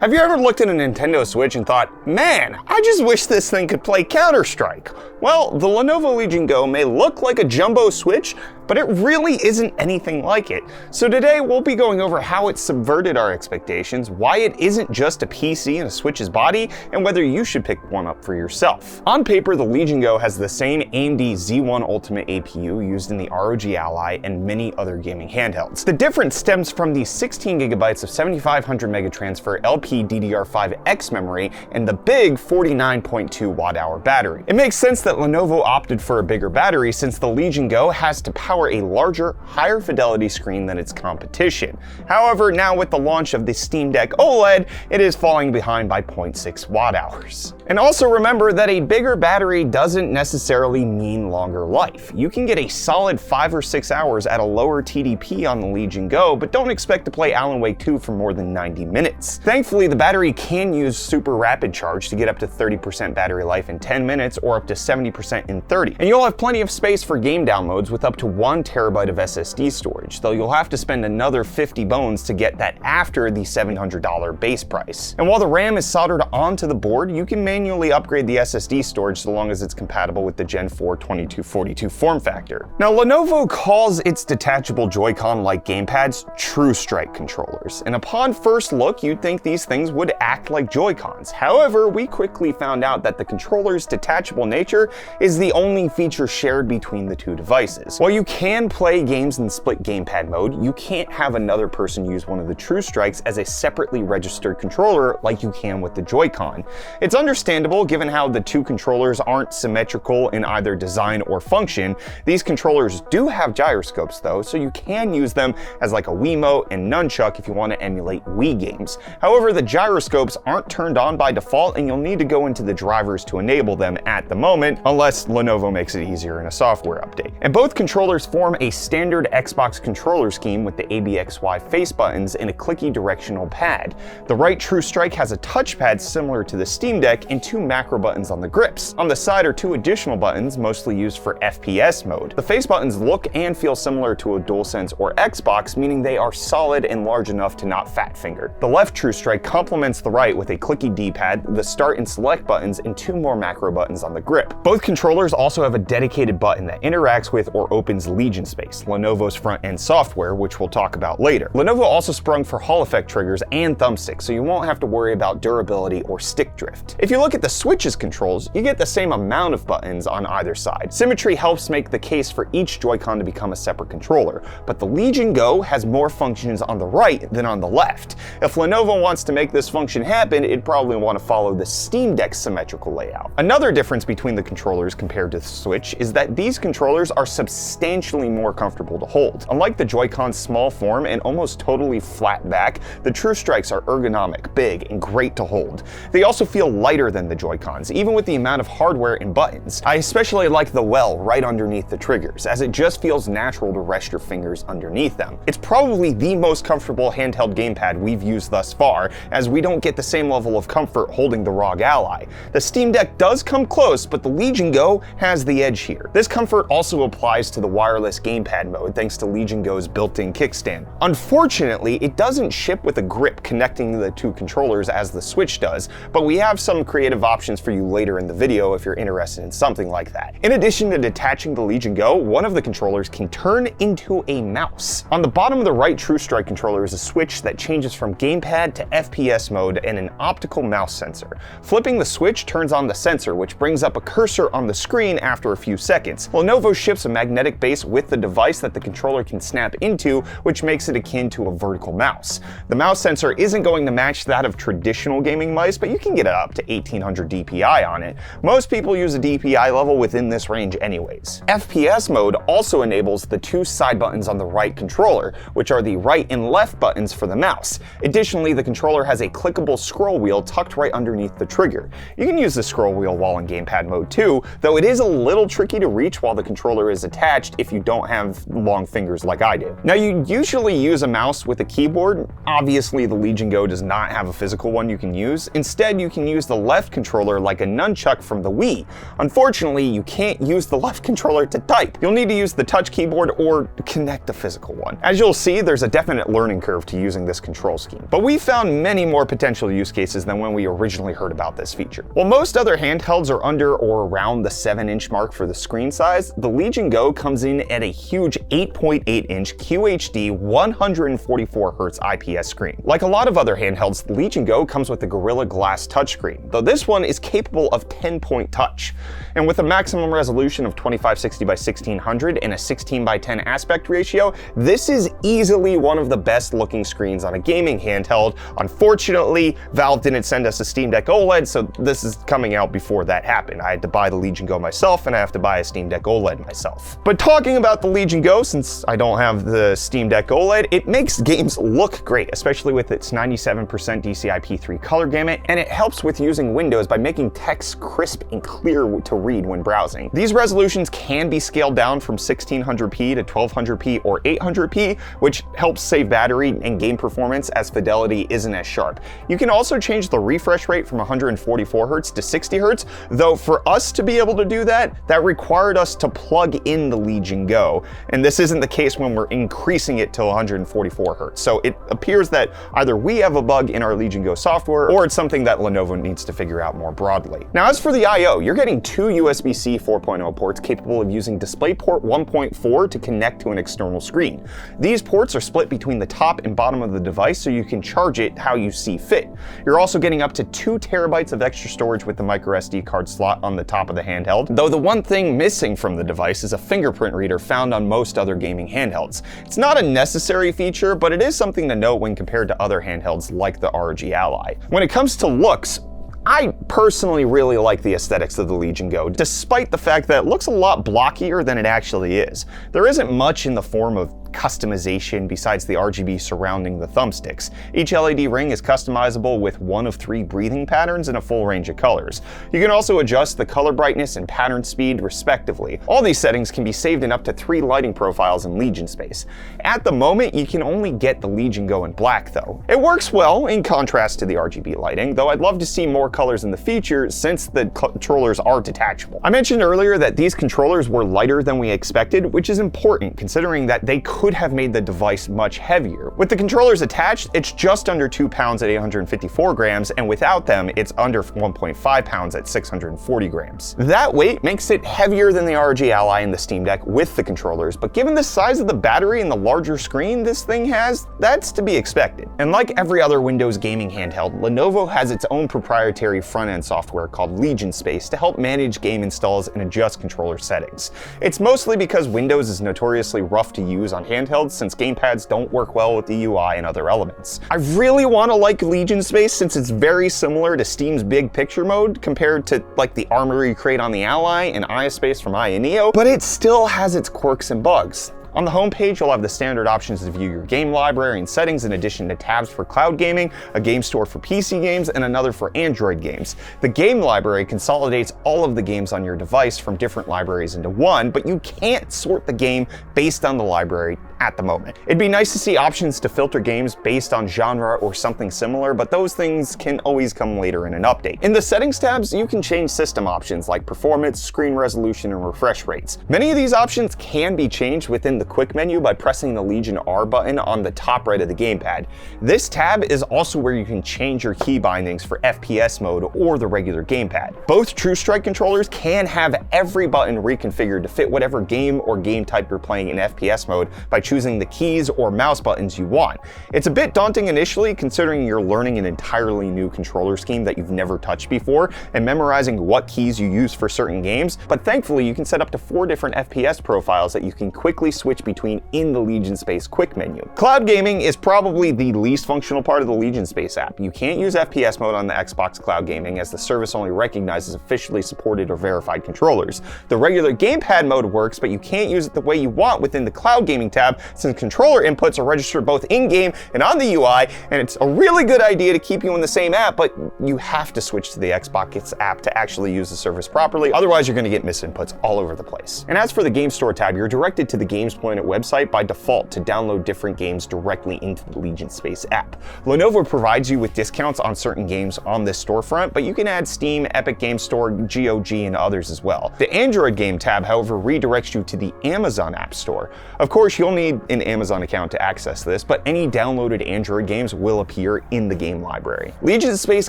Have you ever looked at a Nintendo Switch and thought, man, I just wish this thing could play Counter-Strike? Well, the Lenovo Legion Go may look like a jumbo Switch, but it really isn't anything like it. So today we'll be going over how it subverted our expectations, why it isn't just a PC in a Switch's body, and whether you should pick one up for yourself. On paper, the Legion Go has the same AMD Z1 Ultimate APU used in the ROG Ally and many other gaming handhelds. The difference stems from the 16GB of 7500 megatransfer LPDDR5X memory and the big 49.2 watt-hour battery. It makes sense that Lenovo opted for a bigger battery since the Legion Go has to power a larger, higher fidelity screen than its competition. However, now with the launch of the Steam Deck OLED, it is falling behind by 0.6 watt-hours. And also remember that a bigger battery doesn't necessarily mean longer life. You can get a solid 5 or 6 hours at a lower TDP on the Legion Go, but don't expect to play Alan Wake 2 for more than 90 minutes. Thankfully, the battery can use super rapid charge to get up to 30% battery life in 10 minutes or up to 70% in 30. And you'll have plenty of space for game downloads with up to 1 terabyte of SSD storage, though you'll have to spend another 50 bones to get that after the $700 base price. And while the RAM is soldered onto the board, you can manually upgrade the SSD storage so long as it's compatible with the Gen 4 2242 form factor. Now, Lenovo calls its detachable Joy-Con-like gamepads TrueStrike Controllers, and upon first look, you'd think these things would act like Joy-Cons. However, we quickly found out that the controller's detachable nature is the only feature shared between the two devices. While you can play games in split gamepad mode, you can't have another person use one of the TrueStrikes as a separately registered controller like you can with the Joy-Con. It's understandable given how the two controllers aren't symmetrical in either design or function. These controllers do have gyroscopes though, so you can use them as like a Wiimote and nunchuck if you want to emulate Wii games. However, the gyroscopes aren't turned on by default and you'll need to go into the drivers to enable them at the moment, unless Lenovo makes it easier in a software update. And both controllers form a standard Xbox controller scheme with the ABXY face buttons and a clicky directional pad. The right TrueStrike has a touchpad similar to the Steam Deck and 2 macro buttons on the grips. On the side are 2 additional buttons, mostly used for FPS mode. The face buttons look and feel similar to a DualSense or Xbox, meaning they are solid and large enough to not fat finger. The left TrueStrike complements the right with a clicky D-pad, the start and select buttons, and 2 more macro buttons on the grip. Both controllers also have a dedicated button that interacts with or opens Legion Space, Lenovo's front-end software, which we'll talk about later. Lenovo also sprung for Hall effect triggers and thumbsticks, so you won't have to worry about durability or stick drift. If you look at the Switch's controls, you get the same amount of buttons on either side. Symmetry helps make the case for each Joy-Con to become a separate controller, but the Legion Go has more functions on the right than on the left. If Lenovo wants to make this function happen, it'd probably want to follow the Steam Deck's symmetrical layout. Another difference between the controllers compared to the Switch is that these controllers are substantially more comfortable to hold. Unlike the Joy-Con's small form and almost totally flat back, the TrueStrikes are ergonomic, big, and great to hold. They also feel lighter than the Joy-Cons, even with the amount of hardware and buttons. I especially like the well right underneath the triggers, as it just feels natural to rest your fingers underneath them. It's probably the most comfortable handheld gamepad we've used thus far, as we don't get the same level of comfort holding the ROG Ally. The Steam Deck does come close, but the Legion Go has the edge here. This comfort also applies to the wireless gamepad mode thanks to Legion Go's built-in kickstand. Unfortunately, it doesn't ship with a grip connecting the two controllers as the Switch does, but we have some creative options for you later in the video if you're interested in something like that. In addition to detaching the Legion Go, one of the controllers can turn into a mouse. On the bottom of the right TrueStrike controller is a switch that changes from gamepad to FPS mode and an optical mouse sensor. Flipping the switch turns on the sensor, which brings up a cursor on the screen after a few seconds. Lenovo ships a magnetic base with the device that the controller can snap into, which makes it akin to a vertical mouse. The mouse sensor isn't going to match that of traditional gaming mice, but you can get it up to 1800 DPI on it. Most people use a DPI level within this range anyways. FPS mode also enables the 2 side buttons on the right controller, which are the right and left buttons for the mouse. Additionally, the controller has a clickable scroll wheel tucked right underneath the trigger. You can use the scroll wheel while in gamepad mode too, though it is a little tricky to reach while the controller is attached if you don't have long fingers like I do. Now, you usually use a mouse with a keyboard. Obviously, the Legion Go does not have a physical one you can use. Instead, you can use the left controller like a nunchuck from the Wii. Unfortunately, you can't use the left controller to type. You'll need to use the touch keyboard or connect a physical one. As you'll see, there's a definite learning curve to using this control scheme, but we found many more potential use cases than when we originally heard about this feature. While most other handhelds are under or around the 7-inch mark for the screen size, the Legion Go comes in at a huge 8.8-inch QHD 144Hz IPS screen. Like a lot of other handhelds, the Legion Go comes with the Gorilla Glass touchscreen, though this one is capable of 10-point touch. And with a maximum resolution of 2560 by 1600 and a 16 by 10 aspect ratio, this is easily one of the best looking screens on a gaming handheld. Unfortunately, Valve didn't send us a Steam Deck OLED, so this is coming out before that happened. I had to buy the Legion Go myself, and I have to buy a Steam Deck OLED myself. But talking about the Legion Go, since I don't have the Steam Deck OLED, it makes games look great, especially with its 97% DCI-P3 color gamut, and it helps with using Windows by making text crisp and clear to read when browsing. These resolutions can be scaled down from 1600p to 1200p or 800p, which helps save battery and game performance as fidelity isn't as sharp. You can also change the refresh rate from 144Hz to 60Hz, though for us to be able to do that required us to plug in the Legion Go, and this isn't the case when we're increasing it to 144Hz. So it appears that either we have a bug in our Legion Go software, or it's something that Lenovo needs to figure out more broadly. Now, as for the I/O, you're getting two USB-C 4.0 ports capable of using DisplayPort 1.4 to connect to an external screen. These ports are split between the top and bottom of the device so you can charge it how you see fit. You're also getting up to 2 terabytes of extra storage with the microSD card slot on the top of the handheld, though the one thing missing from the device is a fingerprint reader found on most other gaming handhelds. It's not a necessary feature, but it is something to note when compared to other handhelds like the ROG Ally. When it comes to looks, I personally really like the aesthetics of the Legion Go, despite the fact that it looks a lot blockier than it actually is. There isn't much in the form of customization besides the RGB surrounding the thumbsticks. Each LED ring is customizable with one of 3 breathing patterns in a full range of colors. You can also adjust the color brightness and pattern speed respectively. All these settings can be saved in up to 3 lighting profiles in Legion Space. At the moment, you can only get the Legion Go in black though. It works well in contrast to the RGB lighting, though I'd love to see more colors in the feature since the controllers are detachable. I mentioned earlier that these controllers were lighter than we expected, which is important considering that they could have made the device much heavier. With the controllers attached, it's just under 2 pounds at 854 grams, and without them, it's under 1.5 pounds at 640 grams. That weight makes it heavier than the ROG Ally and the Steam Deck with the controllers, but given the size of the battery and the larger screen this thing has, that's to be expected. And like every other Windows gaming handheld, Lenovo has its own proprietary front-end software called Legion Space to help manage game installs and adjust controller settings. It's mostly because Windows is notoriously rough to use on handhelds since gamepads don't work well with the UI and other elements. I really want to like Legion Space since it's very similar to Steam's Big Picture mode compared to like the armory crate on the Ally and ISpace from Neo, but it still has its quirks and bugs. On the homepage, you'll have the standard options to view your game library and settings in addition to tabs for cloud gaming, a game store for PC games, and another for Android games. The game library consolidates all of the games on your device from different libraries into one, but you can't sort the game based on the library at the moment. It'd be nice to see options to filter games based on genre or something similar, but those things can always come later in an update. In the settings tabs, you can change system options like performance, screen resolution, and refresh rates. Many of these options can be changed within the quick menu by pressing the Legion R button on the top right of the gamepad. This tab is also where you can change your key bindings for FPS mode or the regular gamepad. Both TrueStrike controllers can have every button reconfigured to fit whatever game or game type you're playing in FPS mode by choosing the keys or mouse buttons you want. It's a bit daunting initially considering you're learning an entirely new controller scheme that you've never touched before and memorizing what keys you use for certain games, but thankfully you can set up to 4 different FPS profiles that you can quickly switch between in the Legion Space quick menu. Cloud gaming is probably the least functional part of the Legion Space app. You can't use FPS mode on the Xbox Cloud Gaming as the service only recognizes officially supported or verified controllers. The regular gamepad mode works, but you can't use it the way you want within the Cloud Gaming tab since controller inputs are registered both in-game and on the UI, and it's a really good idea to keep you in the same app, but you have to switch to the Xbox app to actually use the service properly, otherwise you're going to get misinputs all over the place. And as for the Game Store tab, you're directed to the Games Planet website by default to download different games directly into the Legion Space app. Lenovo provides you with discounts on certain games on this storefront, but you can add Steam, Epic Games Store, GOG, and others as well. The Android game tab, however, redirects you to the Amazon App Store. Of course, you'll need need an Amazon account to access this, but any downloaded Android games will appear in the game library. Legion Space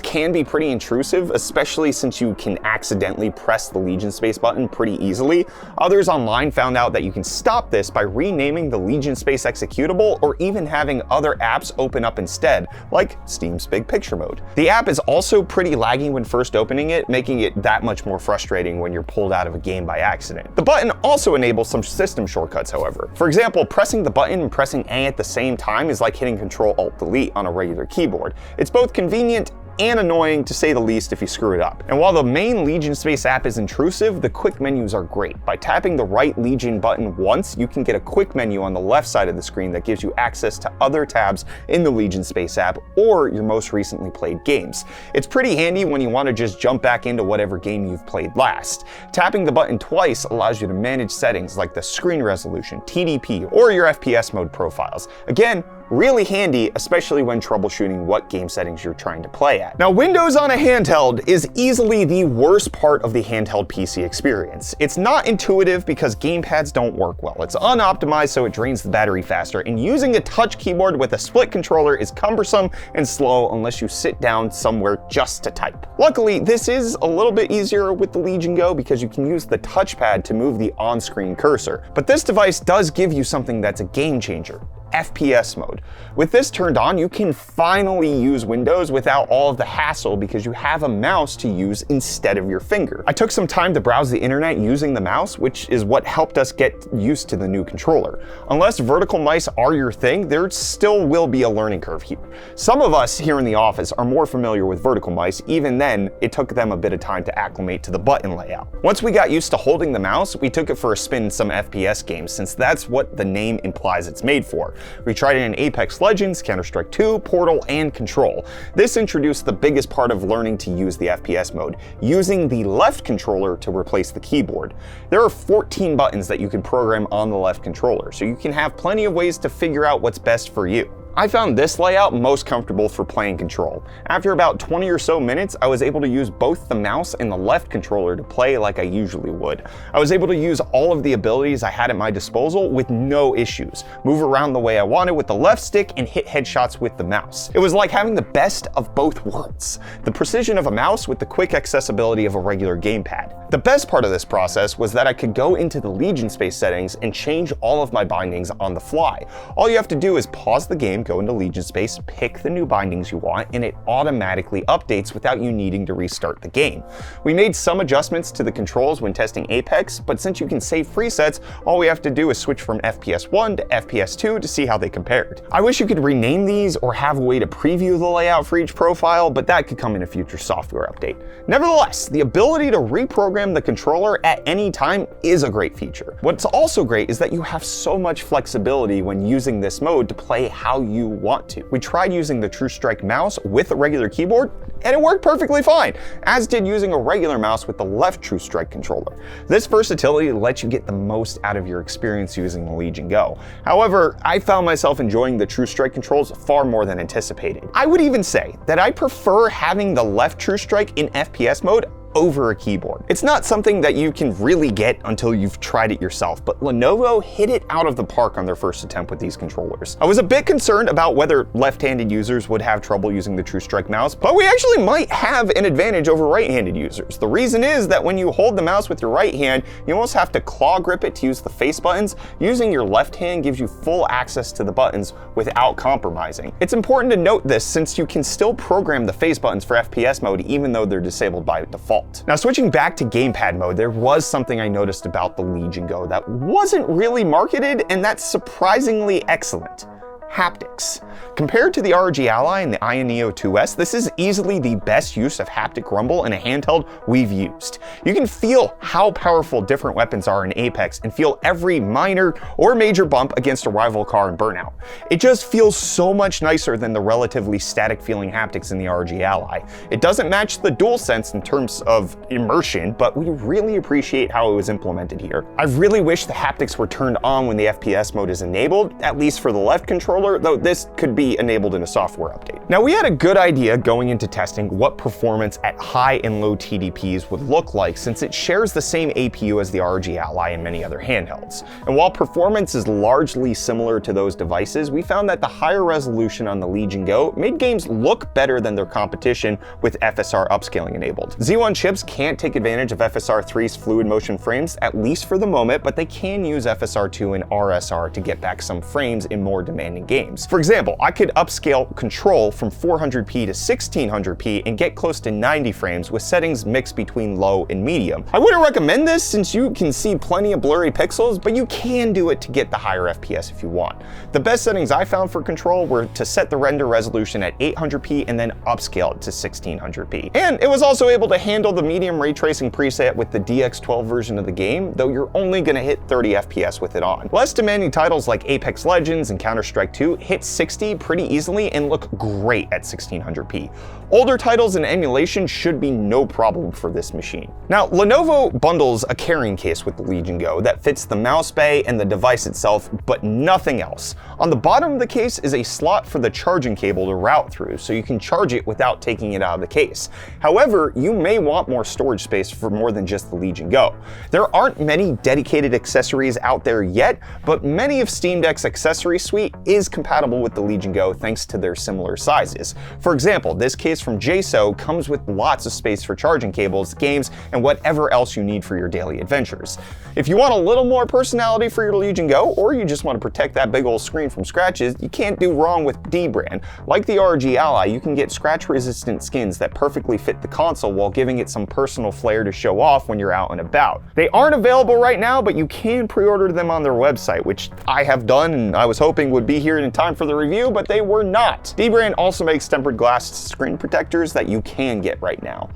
can be pretty intrusive, especially since you can accidentally press the Legion Space button pretty easily. Others online found out that you can stop this by renaming the Legion Space executable or even having other apps open up instead, like Steam's Big Picture Mode. The app is also pretty laggy when first opening it, making it that much more frustrating when you're pulled out of a game by accident. The button also enables some system shortcuts, however. For example, pressing the button and pressing A at the same time is like hitting Ctrl-Alt-Delete on a regular keyboard. It's both convenient and annoying, to say the least, if you screw it up. And while the main Legion Space app is intrusive, the quick menus are great. By tapping the right Legion button once, you can get a quick menu on the left side of the screen that gives you access to other tabs in the Legion Space app or your most recently played games. It's pretty handy when you want to just jump back into whatever game you've played last. Tapping the button twice allows you to manage settings like the screen resolution, TDP, or your FPS mode profiles. Again, really handy, especially when troubleshooting what game settings you're trying to play at. Now, Windows on a handheld is easily the worst part of the handheld PC experience. It's not intuitive because gamepads don't work well. It's unoptimized, so it drains the battery faster, and using a touch keyboard with a split controller is cumbersome and slow unless you sit down somewhere just to type. Luckily, this is a little bit easier with the Legion Go because you can use the touchpad to move the on-screen cursor. But this device does give you something that's a game changer: FPS mode. With this turned on, you can finally use Windows without all of the hassle because you have a mouse to use instead of your finger. I took some time to browse the internet using the mouse, which is what helped us get used to the new controller. Unless vertical mice are your thing, there still will be a learning curve here. Some of us here in the office are more familiar with vertical mice. Even then, it took them a bit of time to acclimate to the button layout. Once we got used to holding the mouse, we took it for a spin in some FPS games, since that's what the name implies it's made for. We tried it in Apex Legends, Counter-Strike 2, Portal, and Control. This introduced the biggest part of learning to use the FPS mode, using the left controller to replace the keyboard. There are 14 buttons that you can program on the left controller, so you can have plenty of ways to figure out what's best for you. I found this layout most comfortable for playing Control. After about 20 or so minutes, I was able to use both the mouse and the left controller to play like I usually would. I was able to use all of the abilities I had at my disposal with no issues, move around the way I wanted with the left stick, and hit headshots with the mouse. It was like having the best of both worlds: the precision of a mouse with the quick accessibility of a regular gamepad. The best part of this process was that I could go into the Legion Space settings and change all of my bindings on the fly. All you have to do is pause the game, go into Legion Space, pick the new bindings you want, and it automatically updates without you needing to restart the game. We made some adjustments to the controls when testing Apex, but since you can save presets, all we have to do is switch from FPS 1 to FPS 2 to see how they compared. I wish you could rename these or have a way to preview the layout for each profile, but that could come in a future software update. Nevertheless, the ability to reprogram the controller at any time is a great feature. What's also great is that you have so much flexibility when using this mode to play how you want to. We tried using the TrueStrike mouse with a regular keyboard, and it worked perfectly fine, as did using a regular mouse with the left TrueStrike controller. This versatility lets you get the most out of your experience using the Legion Go. However, I found myself enjoying the TrueStrike controls far more than anticipated. I would even say that I prefer having the left TrueStrike in FPS mode over a keyboard. It's not something that you can really get until you've tried it yourself, but Lenovo hit it out of the park on their first attempt with these controllers. I was a bit concerned about whether left-handed users would have trouble using the TrueStrike mouse, but we actually might have an advantage over right-handed users. The reason is that when you hold the mouse with your right hand, you almost have to claw grip it to use the face buttons. Using your left hand gives you full access to the buttons without compromising. It's important to note this since you can still program the face buttons for FPS mode even though they're disabled by default. Now, switching back to gamepad mode, there was something I noticed about the Legion Go that wasn't really marketed, and that's surprisingly excellent: haptics. Compared to the ROG Ally and the Aya Neo 2S, this is easily the best use of haptic rumble in a handheld we've used. You can feel how powerful different weapons are in Apex and feel every minor or major bump against a rival car in Burnout. It just feels so much nicer than the relatively static feeling haptics in the ROG Ally. It doesn't match the DualSense in terms of immersion, but we really appreciate how it was implemented here. I really wish the haptics were turned on when the FPS mode is enabled, at least for the left controller, controller, though this could be enabled in a software update. Now, we had a good idea going into testing what performance at high and low TDPs would look like, since it shares the same APU as the ROG Ally and many other handhelds. And while performance is largely similar to those devices, we found that the higher resolution on the Legion Go made games look better than their competition with FSR upscaling enabled. Z1 chips can't take advantage of FSR 3's fluid motion frames, at least for the moment, but they can use FSR 2 and RSR to get back some frames in more demanding games. For example, I could upscale Control from 400p to 1600p and get close to 90 frames with settings mixed between low and medium. I wouldn't recommend this since you can see plenty of blurry pixels, but you can do it to get the higher FPS if you want. The best settings I found for Control were to set the render resolution at 800p and then upscale it to 1600p. And it was also able to handle the medium ray tracing preset with the DX12 version of the game, though you're only going to hit 30 FPS with it on. Less demanding titles like Apex Legends and Counter-Strike 2 hit 60 pretty easily and look great at 1600p. Older titles and emulation should be no problem for this machine. Now, Lenovo bundles a carrying case with the Legion Go that fits the mouse bay and the device itself, but nothing else. On the bottom of the case is a slot for the charging cable to route through, so you can charge it without taking it out of the case. However, you may want more storage space for more than just the Legion Go. There aren't many dedicated accessories out there yet, but many of Steam Deck's accessory suite is compatible with the Legion Go thanks to their similar sizes. For example, this case from JSO comes with lots of space for charging cables, games, and whatever else you need for your daily adventures. If you want a little more personality for your Legion Go, or you just want to protect that big old screen from scratches, you can't do wrong with D-brand. Like the ROG Ally, you can get scratch-resistant skins that perfectly fit the console while giving it some personal flair to show off when you're out and about. They aren't available right now, but you can pre-order them on their website, which I have done and I was hoping would be here in time for the review, but they were not. D-brand also makes tempered glass screen protectors that you can get right now.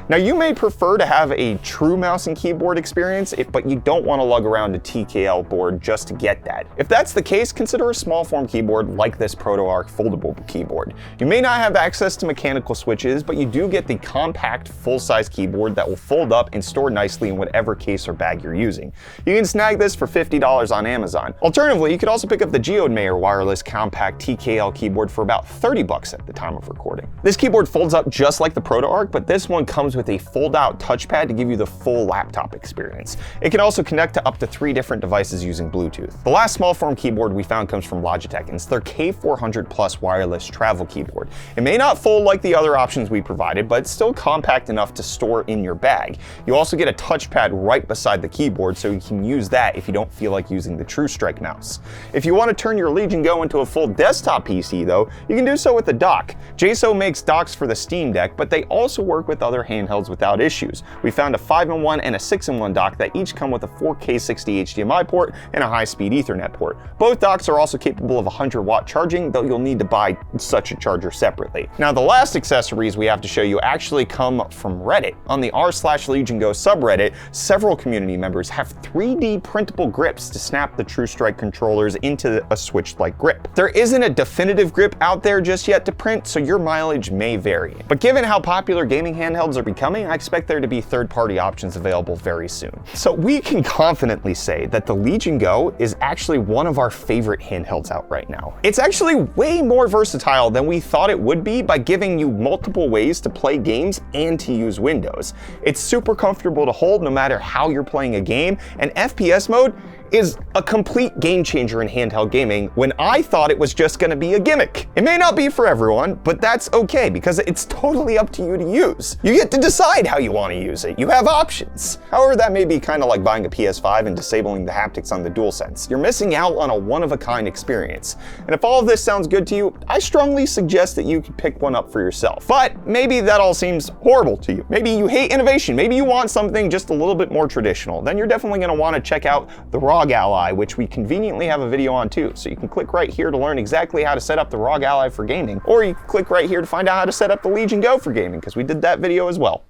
Now, you may prefer to have a true mouse and keyboard experience, but you don't want to lug around a TKL board just to get that. If that's the case, consider a small form keyboard like this ProtoArc foldable keyboard. You may not have access to mechanical switches, but you do get the compact full-size keyboard that will fold up and store nicely in whatever case or bag you're using. You can snag this for $50 on Amazon. Alternatively, you could also pick up the Geode Mayer wireless compact TKL keyboard for about $30 at the time of recording. This keyboard folds up just like the ProtoArc, but this one comes with a fold-out touchpad to give you the full laptop experience. It can also connect to up to 3 different devices using Bluetooth. The last small form keyboard we found comes from Logitech, and it's their K400 Plus wireless travel keyboard. It may not fold like the other options we provided, but it's still compact enough to store in your bag. You also get a touchpad right beside the keyboard, so you can use that if you don't feel like using the TrueStrike mouse. If you want to turn your Legion Go into a full desktop PC, though, you can do so with a dock. JSO makes docks for the Steam Deck, but they also work with other handhelds without issues. We found a 5-in-1 and a 6-in-1 dock that each come with a 4K 60 HDMI port and a high-speed Ethernet port. Both docks are also capable of 100-watt charging, though you'll need to buy such a charger separately. Now, the last accessories we have to show you actually come from Reddit. On the r/Legion Go subreddit, several community members have 3D printable grips to snap the TrueStrike controllers into a Switch-like grip. There isn't a definitive grip out there just yet to print, so your mileage may vary. But given how popular gaming handhelds are becoming, I expect there to be third-party options available very soon. So we can confidently say that the Legion Go is actually one of our favorite handhelds out right now. It's actually way more versatile than we thought it would be by giving you multiple ways to play games and to use Windows. It's super comfortable to hold no matter how you're playing a game, and FPS Mode is a complete game changer in handheld gaming when I thought it was just going to be a gimmick. It may not be for everyone, but that's okay because it's totally up to you to use. You get to decide how you want to use it. You have options. However, that may be kind of like buying a PS5 and disabling the haptics on the DualSense. You're missing out on a one-of-a-kind experience. And if all of this sounds good to you, I strongly suggest that you could pick one up for yourself. But maybe that all seems horrible to you. Maybe you hate innovation. Maybe you want something just a little bit more traditional. Then you're definitely going to want to check out the ROG Ally, which we conveniently have a video on too. So you can click right here to learn exactly how to set up the ROG Ally for gaming, or you can click right here to find out how to set up the Legion Go for gaming, because we did that video as well.